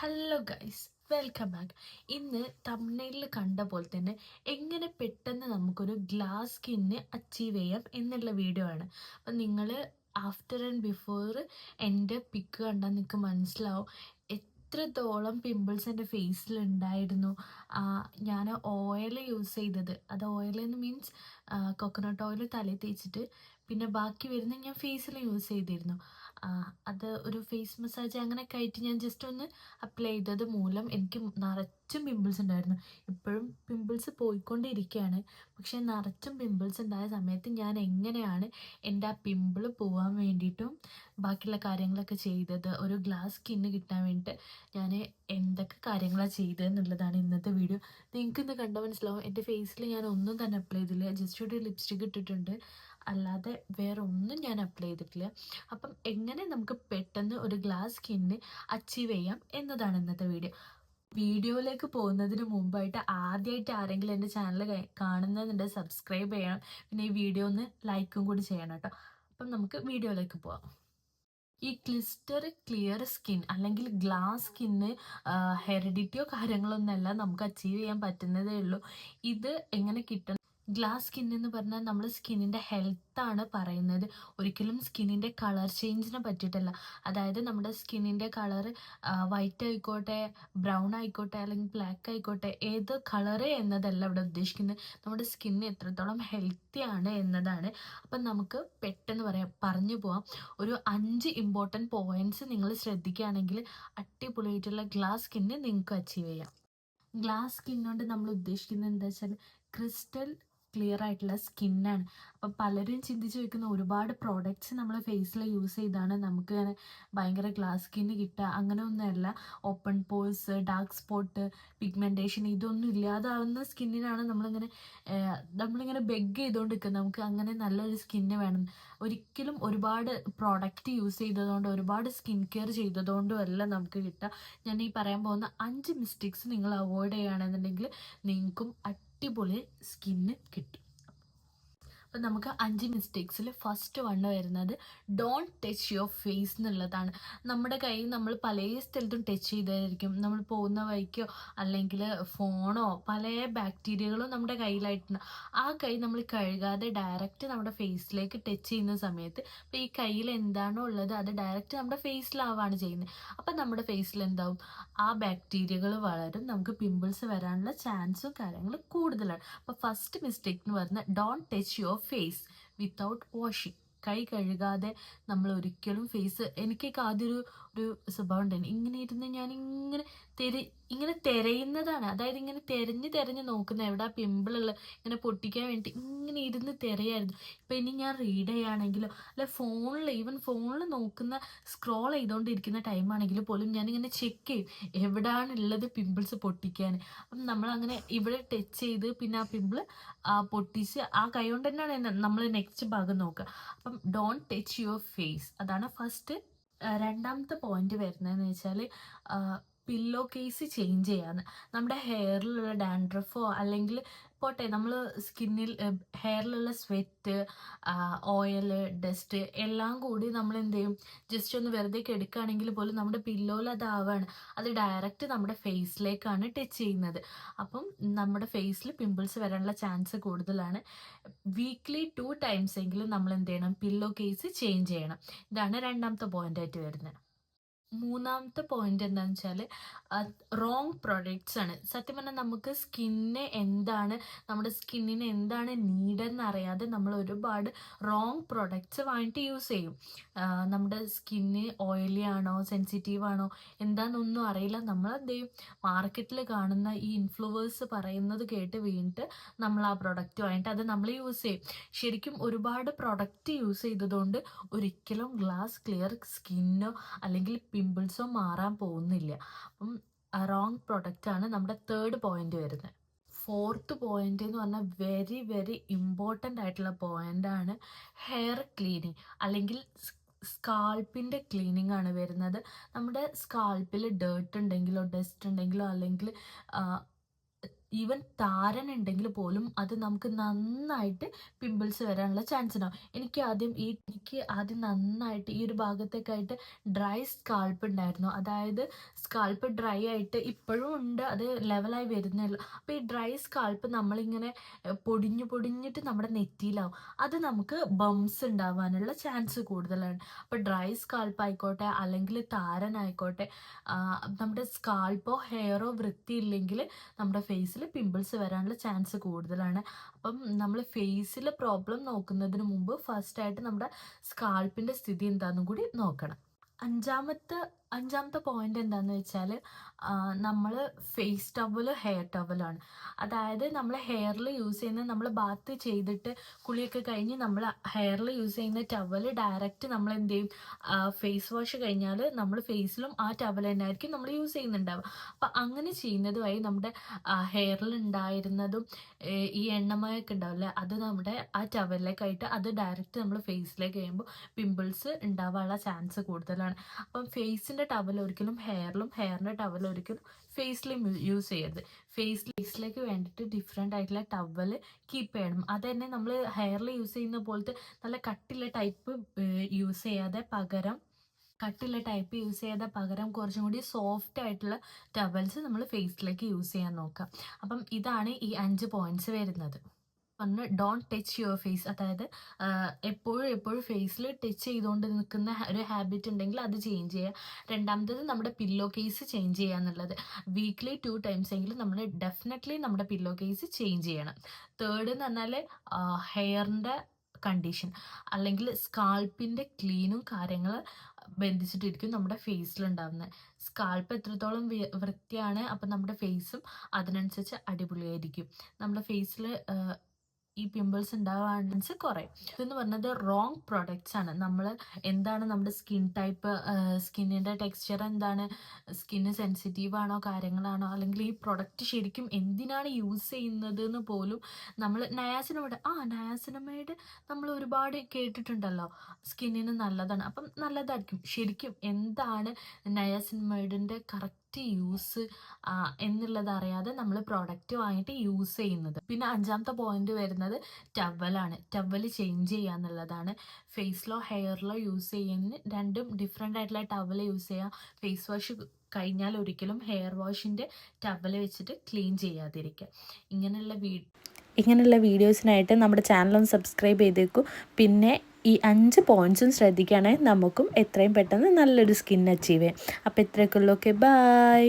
Hello guys, welcome back. ഇന്ന് തംബ്നെയിലിൽ കണ്ട പോലെ തന്നെ എങ്ങനെ പെട്ടെന്ന് നമുക്കൊരു ഗ്ലാസ് സ്കിന്ന് അച്ചീവ് ചെയ്യാം എന്നുള്ള വീഡിയോ ആണ്. അപ്പം നിങ്ങൾ ആഫ്റ്റർ ആൻഡ് ബിഫോർ എൻ്റെ പിക്ക് കണ്ടാൽ നിങ്ങൾക്ക് മനസ്സിലാവും എത്രത്തോളം പിമ്പിൾസ് എൻ്റെ ഫേസിൽ ഉണ്ടായിരുന്നു. ഞാൻ ഓയിൽ യൂസ് ചെയ്തത്, അത് ഓയിൽ എന്ന് മീൻസ് കോക്കനട്ട് ഓയിൽ തലയിൽ തേച്ചിട്ട് പിന്നെ ബാക്കി വരുന്ന ഞാൻ ഫേസിൽ യൂസ് ചെയ്തിരുന്നു. അത് ഒരു ഫേസ് മസാജ് അങ്ങനെയൊക്കെ ആയിട്ട് ഞാൻ ജസ്റ്റ് ഒന്ന് അപ്ലൈ ചെയ്തത് മൂലം എനിക്ക് നിറച്ചും പിമ്പിൾസ് ഉണ്ടായിരുന്നു. ഇപ്പോഴും പിമ്പിൾസ് പോയിക്കൊണ്ടിരിക്കുകയാണ്. പക്ഷേ നിറച്ചും പിമ്പിൾസ് ഉണ്ടായ സമയത്ത് ഞാൻ എങ്ങനെയാണ് എൻ്റെ ആ പിമ്പിൾ പോകാൻ വേണ്ടിയിട്ടും ബാക്കിയുള്ള കാര്യങ്ങളൊക്കെ ചെയ്തത്, ഒരു ഗ്ലാസ് സ്കിന്ന് കിട്ടാൻ വേണ്ടിയിട്ട് ഞാൻ എന്തൊക്കെ കാര്യങ്ങളാണ് ചെയ്തതെന്നുള്ളതാണ് ഇന്നത്തെ വീഡിയോ. നിങ്ങൾക്ക് ഇന്ന് കണ്ടാൽ മനസ്സിലാവും എൻ്റെ ഫേസിൽ ഞാൻ ഒന്നും തന്നെ അപ്ലൈ ചെയ്തില്ല. ജസ്റ്റ് ഒരു ലിപ്സ്റ്റിക് ഇട്ടിട്ടുണ്ട്, അല്ലാതെ വേറെ ഒന്നും ഞാൻ അപ്ലൈ ചെയ്തിട്ടില്ല. അപ്പം എങ്ങനെ നമുക്ക് പെട്ടെന്ന് ഒരു ഗ്ലാസ് സ്കിന്ന് അച്ചീവ് ചെയ്യാം എന്നതാണ് ഇന്നത്തെ വീഡിയോ. വീഡിയോയിലേക്ക് പോകുന്നതിന് മുമ്പായിട്ട് ആദ്യമായിട്ട് ആരെങ്കിലും എൻ്റെ ചാനൽ കാണുന്നതെന്നുണ്ടെങ്കിൽ സബ്സ്ക്രൈബ് ചെയ്യണം. പിന്നെ ഈ വീഡിയോ ഒന്ന് ലൈക്കും കൂടി ചെയ്യണം കേട്ടോ. അപ്പം നമുക്ക് വീഡിയോയിലേക്ക് പോവാം. ഈ ക്ലിസ്റ്റർ ക്ലിയർ സ്കിൻ അല്ലെങ്കിൽ ഗ്ലാസ് സ്കിന്ന് ഹെറിഡിറ്റിയോ കാര്യങ്ങളൊന്നുമല്ല, നമുക്ക് അച്ചീവ് ചെയ്യാൻ പറ്റുന്നതേ ഉള്ളൂ. ഇത് എങ്ങനെ കിട്ടണം? ഗ്ലാസ് സ്കിൻ എന്ന് പറഞ്ഞാൽ നമ്മൾ സ്കിന്നിൻ്റെ ഹെൽത്താണ് പറയുന്നത്, ഒരിക്കലും സ്കിന്നിൻ്റെ കളർ ചേഞ്ചിനെ പറ്റിയിട്ടല്ല. അതായത് നമ്മുടെ സ്കിന്നിൻ്റെ കളർ വൈറ്റ് ആയിക്കോട്ടെ, ബ്രൗൺ ആയിക്കോട്ടെ, അല്ലെങ്കിൽ ബ്ലാക്ക് ആയിക്കോട്ടെ, ഏത് കളറ് എന്നതല്ല ഇവിടെ ഉദ്ദേശിക്കുന്നത്. നമ്മുടെ സ്കിന്ന് എത്രത്തോളം ഹെൽത്തി ആണ് എന്നതാണ്. അപ്പം നമുക്ക് പെട്ടെന്ന് പറഞ്ഞു പോവാം. ഒരു 5 ഇമ്പോർട്ടൻറ്റ് പോയിന്റ്സ് നിങ്ങൾ ശ്രദ്ധിക്കുകയാണെങ്കിൽ അടിപൊളിയായിട്ടുള്ള ഗ്ലാസ് സ്കിന്ന് നിങ്ങൾക്ക് അച്ചീവ് ചെയ്യാം. ഗ്ലാസ് സ്കിന്നോണ്ട് നമ്മൾ ഉദ്ദേശിക്കുന്നത് എന്താ വെച്ചാൽ ക്രിസ്റ്റൽ ക്ലിയർ ആയിട്ടുള്ള സ്കിന്നാണ്. അപ്പം പലരും ചിന്തിച്ച് വെക്കുന്ന ഒരുപാട് പ്രോഡക്റ്റ്സ് നമ്മൾ ഫേസിൽ യൂസ് ചെയ്താണ് നമുക്ക് അങ്ങനെ ഭയങ്കര ഗ്ലാസ് സ്കിന്ന് കിട്ടുക, അങ്ങനെ ഒന്നുമല്ല. Open pores, dark spot, pigmentation ഇതൊന്നും ഇല്ലാതാവുന്ന സ്കിന്നിനാണ് നമ്മളിങ്ങനെ ബെഗ് ചെയ്തുകൊണ്ട് നിൽക്കുന്നത് നമുക്ക് അങ്ങനെ നല്ലൊരു സ്കിന്ന് വേണം. ഒരിക്കലും ഒരുപാട് പ്രോഡക്റ്റ് യൂസ് ചെയ്തതുകൊണ്ട്, ഒരുപാട് സ്കിൻ കെയർ ചെയ്തതുകൊണ്ടും അല്ല നമുക്ക് കിട്ടുക. ഞാൻ ഈ പറയാൻ പോകുന്ന 5 മിസ്റ്റേക്സ് നിങ്ങൾ അവോയ്ഡ് ചെയ്യുകയാണെന്നുണ്ടെങ്കിൽ നിങ്ങൾക്കും അടിപൊളി സ്കിന്ന് കിട്ടും. അപ്പം നമുക്ക് 5 മിസ്റ്റേക്സിൽ ഫസ്റ്റ് വൺ വരുന്നത് ഡോണ്ട് ടച്ച് യുവർ ഫേസ് എന്നുള്ളതാണ്. നമ്മുടെ കൈ നമ്മൾ പല സ്ഥലത്തും ടച്ച് ചെയ്തായിരിക്കും. നമ്മൾ പോകുന്ന വഴിക്കോ അല്ലെങ്കിൽ ഫോണോ പല ബാക്ടീരിയകളും നമ്മുടെ കയ്യിലായിട്ടുണ്ട്. ആ കൈ നമ്മൾ കഴുകാതെ ഡയറക്റ്റ് നമ്മുടെ ഫേസിലേക്ക് ടച്ച് ചെയ്യുന്ന സമയത്ത് ഇപ്പോൾ ഈ കയ്യിൽ എന്താണോ ഉള്ളത് അത് ഡയറക്റ്റ് നമ്മുടെ ഫേസിലാവാണ് ചെയ്യുന്നത്. അപ്പം നമ്മുടെ ഫേസിൽ എന്താവും, ആ ബാക്ടീരിയകൾ വളരും, നമുക്ക് പിമ്പിൾസ് വരാനുള്ള ചാൻസും കാര്യങ്ങളും കൂടുതലാണ്. അപ്പോൾ ഫസ്റ്റ് മിസ്റ്റേക്ക് എന്ന് പറഞ്ഞാൽ don't touch your face without washing. കൈ കഴുകാതെ നമ്മൾ ഒരിക്കലും ഫേസ്, എനിക്കൊക്കെ ആദ്യം ഒരു സ്വഭാവം ഉണ്ടായിരുന്നു. ഇങ്ങനെ ഇരുന്ന് ഞാൻ ഇങ്ങനെ തിരയുന്നതാണ്. അതായത് ഇങ്ങനെ തിരഞ്ഞ് നോക്കുന്ന എവിടെ പിമ്പിളുള്ള ഇങ്ങനെ പൊട്ടിക്കാൻ വേണ്ടി ഇങ്ങനെ ഇരുന്ന് തിരയായിരുന്നു. ഇപ്പം ഇനി ഞാൻ റീഡ് ചെയ്യുകയാണെങ്കിലോ അല്ല ഈവൻ ഫോണിൽ നോക്കുന്ന സ്ക്രോൾ ചെയ്തുകൊണ്ടിരിക്കുന്ന ടൈമാണെങ്കിൽ പോലും ഞാനിങ്ങനെ ചെക്ക് ചെയ്യും എവിടെയാണുള്ളത് പിമ്പിൾസ് പൊട്ടിക്കാൻ. അപ്പം നമ്മളങ്ങനെ ഇവിടെ ടച്ച് ചെയ്ത് പിന്നെ ആ പിമ്പിൾ പൊട്ടിച്ച് ആ കൈ കൊണ്ട് തന്നെയാണ് നമ്മൾ നെക്സ്റ്റ് ഭാഗം നോക്കുക. അപ്പം ഡോണ്ട് ടച്ച് യുവർ ഫേസ്, അതാണ് ഫസ്റ്റ്. രണ്ടാമത്തെ പോയിന്റ് വരുന്നതെന്ന് വെച്ചാൽ പില്ലോ കേസ് ചേഞ്ച് ചെയ്യാന്ന്. നമ്മുടെ ഹെയറിലുള്ള ഡാൻഡ്രഫോ അല്ലെങ്കിൽ പോട്ടെ, നമ്മൾ ഹെയറിലുള്ള സ്വെറ്റ്, ഓയിൽ, ഡസ്റ്റ് എല്ലാം കൂടി നമ്മൾ എന്ത് ചെയ്യും, ജസ്റ്റ് ഒന്ന് വെറുതെ എടുക്കുകയാണെങ്കിൽ പോലും നമ്മുടെ പില്ലോയിൽ അതാവാണ്, അത് ഡയറക്റ്റ് നമ്മുടെ ഫേസിലേക്കാണ് ടച്ച് ചെയ്യുന്നത്. അപ്പം നമ്മുടെ ഫേസിൽ പിമ്പിൾസ് വരാനുള്ള ചാൻസ് കൂടുതലാണ്. വീക്ക്ലി 2 ടൈംസ് എങ്കിലും നമ്മൾ എന്ത് ചെയ്യണം, പില്ലോ കേസ് ചേഞ്ച് ചെയ്യണം. ഇതാണ് രണ്ടാമത്തെ പോയിന്റ് ആയിട്ട് വരുന്നത്. മൂന്നാമത്തെ പോയിന്റ് എന്താണെന്ന് വെച്ചാൽ റോങ് പ്രൊഡക്ട്സ് ആണ്. സത്യം പറഞ്ഞാൽ നമുക്ക് നമ്മുടെ സ്കിന്നിന് എന്താണ് നീഡെന്ന് അറിയാതെ നമ്മൾ ഒരുപാട് റോങ് പ്രൊഡക്ട്സ് വാങ്ങിയിട്ട് യൂസ് ചെയ്യും. നമ്മുടെ സ്കിന്ന് ഓയിലി ആണോ സെൻസിറ്റീവ് ആണോ എന്താണെന്നൊന്നും അറിയില്ല. നമ്മൾ എന്ത് ചെയ്യും, മാർക്കറ്റിൽ കാണുന്ന ഈ ഇൻഫ്ലുവേഴ്സ് പറയുന്നത് കേട്ട് വീണിട്ട് നമ്മൾ ആ പ്രൊഡക്റ്റ് വാങ്ങിയിട്ട് അത് നമ്മൾ യൂസ് ചെയ്യും. ശരിക്കും ഒരുപാട് പ്രൊഡക്റ്റ് യൂസ് ചെയ്തതുകൊണ്ട് ഒരിക്കലും ഗ്ലാസ് ക്ലിയർ സ്കിന്നോ അല്ലെങ്കിൽ പിമ്പിൾസോ മാറാൻ പോകുന്നില്ല. അപ്പം റോങ് പ്രൊഡക്റ്റാണ് നമ്മുടെ തേർഡ് പോയിന്റ് വരുന്നത്. ഫോർത്ത് പോയിന്റ് എന്ന് പറഞ്ഞാൽ വെരി വെരി ഇമ്പോർട്ടൻ്റ് ആയിട്ടുള്ള പോയിൻ്റാണ് ഹെയർ ക്ലീനിങ് അല്ലെങ്കിൽ സ്കാൾപ്പിൻ്റെ ക്ലീനിങ് ആണ് വരുന്നത്. നമ്മുടെ സ്കാൾപ്പിൽ ഡേർട്ട് ഉണ്ടെങ്കിലോ ഡസ്റ്റ് ഉണ്ടെങ്കിലോ അല്ലെങ്കിൽ ഈവൻ താരൻ ഉണ്ടെങ്കിൽ പോലും അത് നമുക്ക് നന്നായിട്ട് പിമ്പിൾസ് വരാനുള്ള ചാൻസ് ഉണ്ടാവും. എനിക്ക് ആദ്യം നന്നായിട്ട് ഈ ഒരു ഭാഗത്തേക്കായിട്ട് ഡ്രൈ സ്കാൾപ്പ് ഉണ്ടായിരുന്നു. അതായത് സ്കാൾപ്പ് ഡ്രൈ ആയിട്ട് ഇപ്പോഴും ഉണ്ട്, അത് ലെവലായി വരുന്നേ ഉള്ളൂ. അപ്പോൾ ഈ ഡ്രൈ സ്കാൾപ്പ് നമ്മളിങ്ങനെ പൊടിഞ്ഞിട്ട് നമ്മുടെ നെറ്റിയിലാവും. അത് നമുക്ക് ബംസ് ഉണ്ടാവാനുള്ള ചാൻസ് കൂടുതലാണ്. അപ്പോൾ ഡ്രൈ സ്കാൾപ്പ് ആയിക്കോട്ടെ അല്ലെങ്കിൽ താരനായിക്കോട്ടെ, നമ്മുടെ സ്കാൾപ്പോ ഹെയറോ വൃത്തിയില്ലെങ്കിൽ നമ്മുടെ ഫേസിൽ പിമ്പിൾസ് വരാനുള്ള ചാൻസ് കൂടുതലാണ്. അപ്പം നമ്മൾ ഫേസിൽ പ്രോബ്ലം നോക്കുന്നതിന് മുമ്പ് ഫസ്റ്റായിട്ട് നമ്മുടെ സ്കാൾപ്പിൻ്റെ സ്ഥിതി എന്താണെന്നും കൂടി നോക്കണം. അഞ്ചാമത്തെ പോയിന്റ് എന്താണെന്ന് വെച്ചാൽ, നമ്മൾ ഫേസ് ടവല് ഹെയർ ടവലാണ്. അതായത് നമ്മൾ ഹെയറിൽ യൂസ് ചെയ്യുന്ന, നമ്മൾ ബാത്ത് ചെയ്തിട്ട് കുളിയൊക്കെ കഴിഞ്ഞ് നമ്മൾ ഹെയറിൽ യൂസ് ചെയ്യുന്ന ടവല് ഡയറക്റ്റ് നമ്മൾ എന്ത് ചെയ്യും, ഫേസ് വാഷ് കഴിഞ്ഞാൽ നമ്മൾ ഫേസിലും ആ ടവൽ തന്നെ ആയിരിക്കും നമ്മൾ യൂസ് ചെയ്യുന്നുണ്ടാവുക. അപ്പം അങ്ങനെ ചെയ്യുന്നത് വഴി നമ്മുടെ ഹെയറിൽ ഉണ്ടായിരുന്നതും ഈ എണ്ണമയൊക്കെ ഉണ്ടാവില്ലേ, അത് നമ്മുടെ ആ ടവലിലേക്കായിട്ട് അത് ഡയറക്റ്റ് നമ്മൾ ഫേസിലേക്ക് കഴിയുമ്പോൾ പിമ്പിൾസ് ഉണ്ടാവാനുള്ള ചാൻസ് കൂടുതലാണ്. അപ്പം ഫേസിൻ്റെ ടവൽ ഒരിക്കലും ഹെയറിൻ്റെ ടവൽ ഒരിക്കലും ഫേസിലും യൂസ് ചെയ്യരുത്. ഫേസിലേക്ക് വേണ്ടിയിട്ട് ഡിഫറെൻ്റ് ആയിട്ടുള്ള ടവൽ കീപ്പ് ചെയ്യണം. അത് തന്നെ നമ്മൾ ഹെയറിൽ യൂസ് ചെയ്യുന്ന പോലത്തെ നല്ല കട്ടിയുള്ള ടൈപ്പ് യൂസ് ചെയ്യാതെ പകരം കുറച്ചും കൂടി സോഫ്റ്റ് ആയിട്ടുള്ള ടവൽസ് നമ്മൾ ഫേസിലേക്ക് യൂസ് ചെയ്യാൻ നോക്കാം. അപ്പം ഇതാണ് ഈ 5 പോയിന്റ്സ് വരുന്നത്. ഒന്ന്, ഡോണ്ട് ടച്ച് യുവർ ഫേസ്. അതായത് എപ്പോഴും ഫേസിൽ ടച്ച് ചെയ്തുകൊണ്ട് നിൽക്കുന്ന ഒരു ഹാബിറ്റ് ഉണ്ടെങ്കിൽ അത് ചേഞ്ച് ചെയ്യുക. രണ്ടാമത്തത്, നമ്മുടെ പില്ലോ കേസ് ചേഞ്ച് ചെയ്യുക എന്നുള്ളത്. വീക്ക്ലി 2 ടൈംസ് എങ്കിലും നമ്മൾ ഡെഫിനറ്റ്ലി നമ്മുടെ പില്ലോ കേസ് ചേഞ്ച് ചെയ്യണം. തേർഡ് എന്ന് പറഞ്ഞാൽ ഹെയറിൻ്റെ കണ്ടീഷൻ അല്ലെങ്കിൽ സ്കാൾപ്പിൻ്റെ ക്ലീനും കാര്യങ്ങൾ ബന്ധിച്ചിട്ടിരിക്കും നമ്മുടെ ഫേസിലുണ്ടാകുന്നത്. സ്കാൾപ്പ് എത്രത്തോളം വൃത്തിയാണ്, അപ്പം നമ്മുടെ ഫേസും അതിനനുസരിച്ച് അടിപൊളിയായിരിക്കും. നമ്മുടെ ഫേസിൽ ഈ പിമ്പിൾസ് ഉണ്ടാവാൻ ചാൻസ് കുറയും. ഇതെന്ന് പറഞ്ഞത് റോങ് പ്രൊഡക്ട്സ് ആണ്. എന്താണ് നമ്മുടെ സ്കിൻ ടൈപ്പ്, സ്കിന്നിൻ്റെ ടെക്സ്ചർ എന്താണ്, സ്കിന്ന് സെൻസിറ്റീവ് ആണോ കാര്യങ്ങളാണോ, അല്ലെങ്കിൽ ഈ പ്രൊഡക്റ്റ് ശരിക്കും എന്തിനാണ് യൂസ് ചെയ്യുന്നത് എന്ന് പോലും നമ്മൾ നയാസിനമൈഡ് നമ്മൾ ഒരുപാട് കേട്ടിട്ടുണ്ടല്ലോ, സ്കിന്നിന് നല്ലതാണ്. അപ്പം നല്ലതായിരിക്കും. ശരിക്കും എന്താണ് നയാസിനമൈഡിൻ്റെ കറക്റ്റ് യൂസ് എന്നുള്ളത് അറിയാതെ നമ്മൾ പ്രോഡക്റ്റ് വാങ്ങിയിട്ട് യൂസ് ചെയ്യുന്നത്. പിന്നെ 5ാമത്തെ പോയിന്റ് വരുന്നത് ടവലാണ്. ടവല് ചേഞ്ച് ചെയ്യുക എന്നുള്ളതാണ്. ഫേസിലോ ഹെയറിലോ യൂസ് ചെയ്യുന്ന രണ്ടും ഡിഫറെൻ്റ് ആയിട്ടുള്ള ടവൽ യൂസ് ചെയ്യുക. ഫേസ് വാഷ് കഴിഞ്ഞാൽ ഒരിക്കലും ഹെയർ വാഷിൻ്റെ ടവൽ വെച്ചിട്ട് ക്ലീൻ ചെയ്യാതിരിക്കുക. ഇങ്ങനെയുള്ള വീഡിയോസിനായിട്ട് നമ്മുടെ ചാനലൊന്ന് സബ്സ്ക്രൈബ് ചെയ്തേക്കും. പിന്നെ ഈ 5 പോയിൻറ്റ്സും ശ്രദ്ധിക്കുകയാണെങ്കിൽ നമുക്കും എത്രയും പെട്ടെന്ന് നല്ലൊരു സ്കിൻ അച്ചീവ് ചെയ്യാം. അപ്പോൾ ഇത്രയൊക്കെ ഉള്ളൂ. Okay, by.